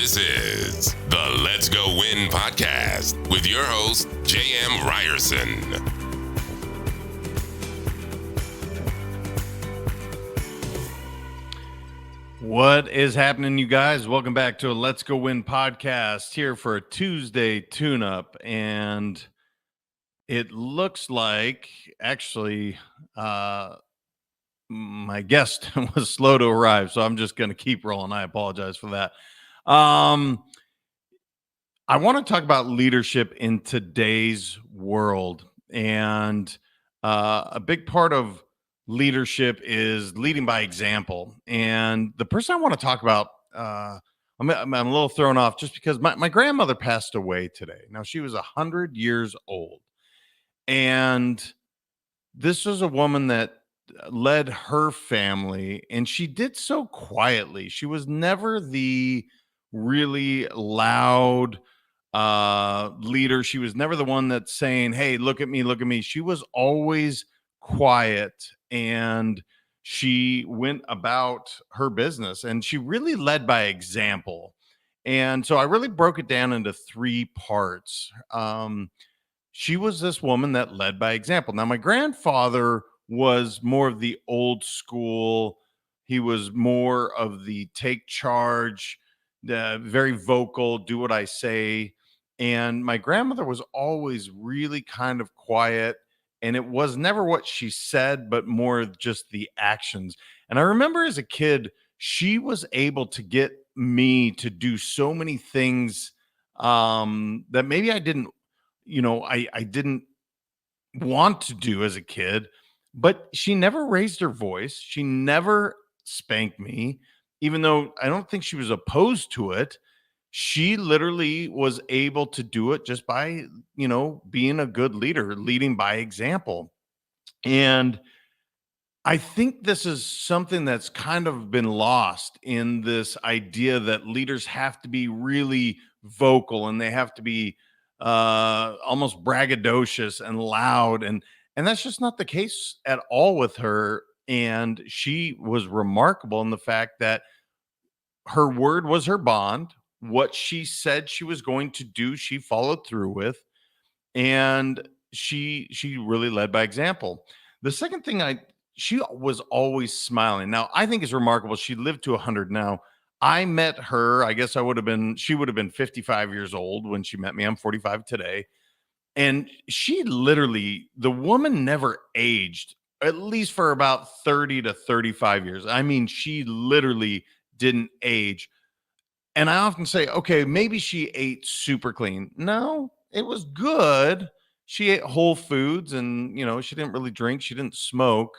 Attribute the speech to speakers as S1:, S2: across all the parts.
S1: This is the Let's Go Win podcast with your host, JM Ryerson.
S2: What is happening, you guys? Welcome back to a Let's Go Win podcast here for a Tuesday tune-up. And it looks like, actually, my guest was slow to arrive, so I'm just going to keep rolling. I apologize for that. I want to talk about leadership in today's world. And a big part of leadership is leading by example. And the person I want to talk about, I'm a little thrown off just because my grandmother passed away today. Now, she was 100 years old. And this was a woman that led her family, and she did so quietly. She was never the really loud leader. She was never the one that's saying, "Hey, look at me, look at me." She was always quiet, and she went about her business, and she really led by example. And so I really broke it down into three parts. She was this woman that led by example. Now, my grandfather was more of the old school. He was more of the take charge, the very vocal, do what I say. And my grandmother was always really kind of quiet. And it was never what she said, but more just the actions. And I remember as a kid, she was able to get me to do so many things that maybe I didn't, I didn't want to do as a kid, but she never raised her voice. She never spanked me, even though I don't think she was opposed to it. She literally was able to do it just by, being a good leader, leading by example. And I think this is something that's kind of been lost in this idea that leaders have to be really vocal and they have to be almost braggadocious and loud, and that's just not the case at all with her. And she was remarkable in the fact that her word was her bond. What she said she was going to do, she followed through with, and she really led by example. The second thing, she was always smiling. Now, I think is remarkable. She lived to 100 now. I met her, I guess she would have been 55 years old when she met me. I'm 45 today. And she literally, the woman never aged, at least for about 30 to 35 years. I mean, she literally didn't age. And I often say, okay, maybe she ate super clean. No, it was good. She ate whole foods and, she didn't really drink. She didn't smoke.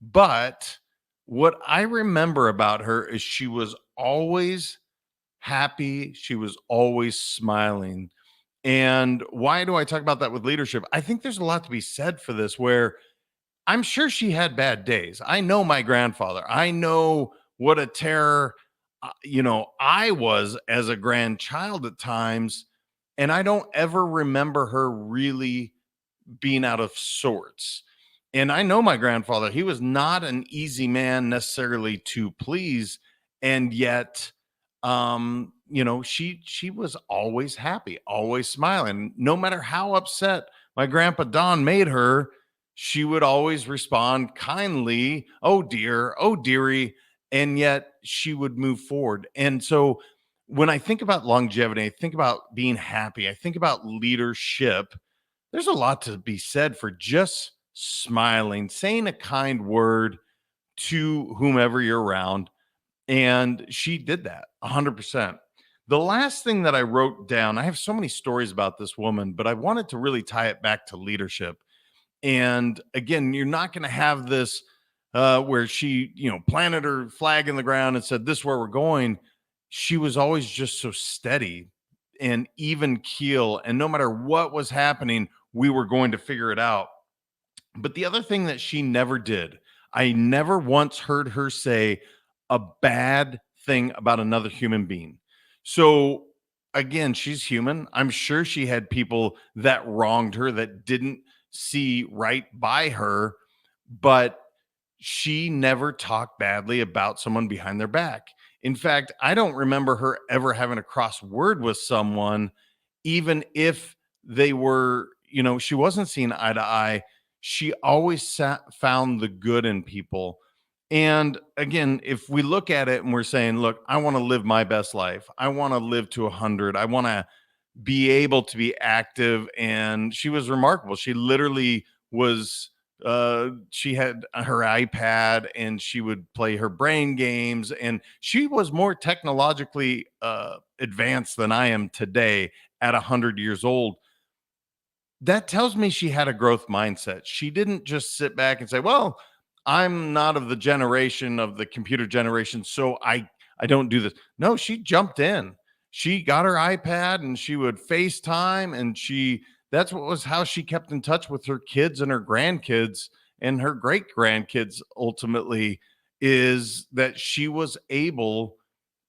S2: But what I remember about her is she was always happy. She was always smiling. And why do I talk about that with leadership? I think there's a lot to be said for this, where I'm sure she had bad days. I know my grandfather. I know what a terror, I was as a grandchild at times. And I don't ever remember her really being out of sorts. And I know my grandfather, he was not an easy man necessarily to please. And yet, she was always happy, always smiling. No matter how upset my grandpa Don made her, she would always respond kindly, "Oh dear, oh dearie," and yet she would move forward. And so when I think about longevity, I think about being happy, I think about leadership. There's a lot to be said for just smiling, saying a kind word to whomever you're around. And she did that 100%. The last thing that I wrote down, I have so many stories about this woman, but I wanted to really tie it back to leadership. And again, you're not going to have this where she, planted her flag in the ground and said, "This is where we're going." She was always just so steady and even keel. And no matter what was happening, we were going to figure it out. But the other thing that she never did, I never once heard her say a bad thing about another human being. So again, she's human. I'm sure she had people that wronged her, that didn't see right by her, but she never talked badly about someone behind their back. In fact, I don't remember her ever having a cross word with someone, even if they were, she wasn't seeing eye to eye. She always found the good in people. And again, if we look at it and we're saying, look, I want to live my best life, I want to live to 100, I want to be able to be active. And she was remarkable. She literally was, she had her iPad and she would play her brain games, and she was more technologically advanced than I am today at 100 years old. That tells me she had a growth mindset. She didn't just sit back and say, well, I'm not of the generation of the computer generation, so I don't do this. No, she jumped in. She got her iPad and she would FaceTime, and that's what was how she kept in touch with her kids and her grandkids and her great grandkids ultimately, is that she was able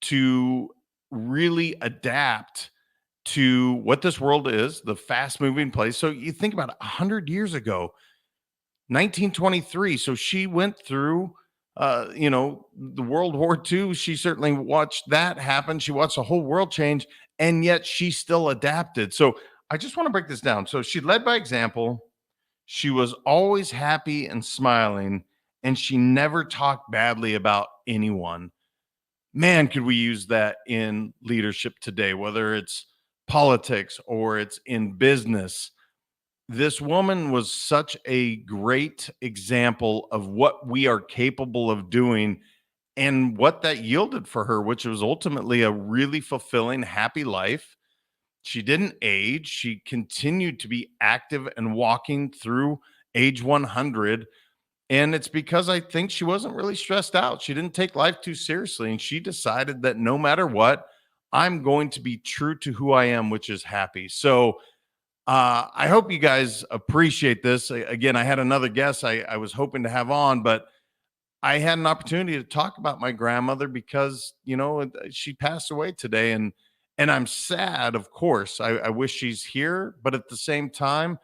S2: to really adapt to what this world is, the fast moving place. So you think about it, 100 years ago, 1923. So she went through, the World War II. She certainly watched that happen. She watched the whole world change, and yet she still adapted. So I just want to break this down. So she led by example. She was always happy and smiling, and she never talked badly about anyone. Man, could we use that in leadership today, whether it's politics or it's in business. This woman was such a great example of what we are capable of doing and what that yielded for her, which was ultimately a really fulfilling, happy life. She didn't age. She continued to be active and walking through age 100. And it's because I think she wasn't really stressed out. She didn't take life too seriously. And she decided that no matter what, I'm going to be true to who I am, which is happy. So I hope you guys appreciate this. Again, I had another guest I was hoping to have on, but I had an opportunity to talk about my grandmother because, she passed away today. And I'm sad, of course. I wish she's here, but at the same time,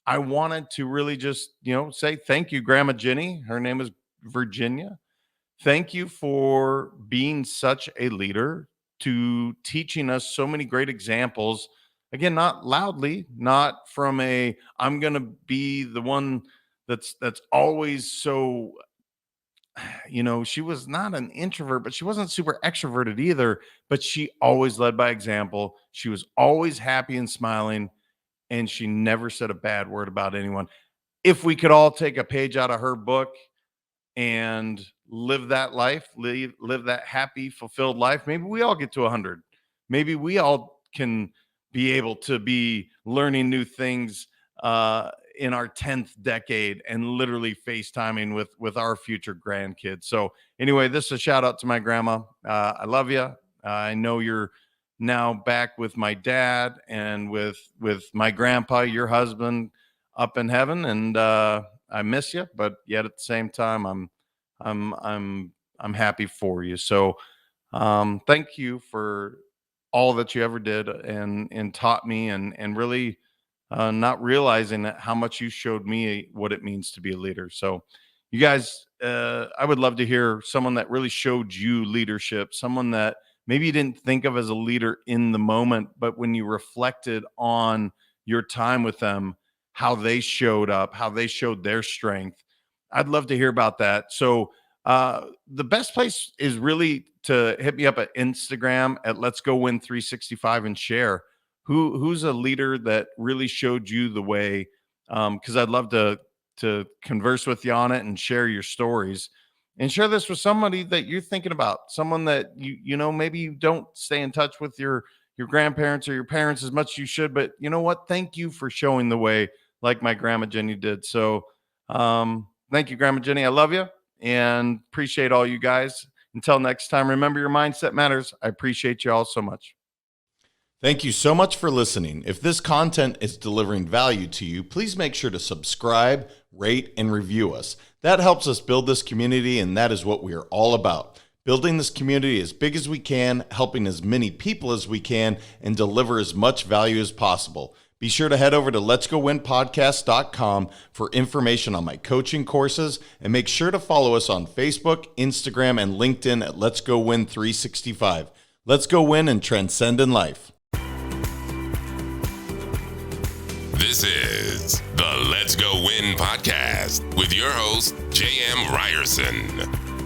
S2: I wanted to really just, say thank you, Grandma Jenny. Her name is Virginia. Thank you for being such a leader, to teaching us so many great examples. Again, not loudly, not from I'm going to be the one that's always so, she was not an introvert, but she wasn't super extroverted either, but she always led by example. She was always happy and smiling, and she never said a bad word about anyone. If we could all take a page out of her book and live that life, live that happy, fulfilled life, maybe we all get to 100. Maybe we all can be able to be learning new things in our 10th decade and literally FaceTiming with our future grandkids. So anyway, this is a shout out to my grandma. I love you. I know you're now back with my dad and with my grandpa, your husband, up in heaven, and I miss you, but yet at the same time, I'm happy for you. So thank you for all that you ever did and taught me, and really not realizing how much you showed me what it means to be a leader. So you guys, I would love to hear someone that really showed you leadership, someone that maybe you didn't think of as a leader in the moment, but when you reflected on your time with them, how they showed up, how they showed their strength. I'd love to hear about that. So the best place is really to hit me up at Instagram at Let's Go Win 365 and share who's a leader that really showed you the way. Because I'd love to converse with you on it and share your stories, and share this with somebody that you're thinking about, someone that maybe you don't stay in touch with your grandparents or your parents as much as you should, but you know what? Thank you for showing the way, like my grandma Jenny did. So thank you, Grandma Jenny. I love you and appreciate all you guys. Until next time, remember your mindset matters. I appreciate you all so much.
S3: Thank you so much for listening. If this content is delivering value to you, please make sure to subscribe, rate, and review us. That helps us build this community, and that is what we are all about. Building this community as big as we can, helping as many people as we can, and deliver as much value as possible. Be sure to head over to letsgowinpodcast.com for information on my coaching courses, and make sure to follow us on Facebook, Instagram, and LinkedIn at Let's Go Win 365. Let's go win and transcend in life.
S1: This is the Let's Go Win podcast with your host, JM Ryerson.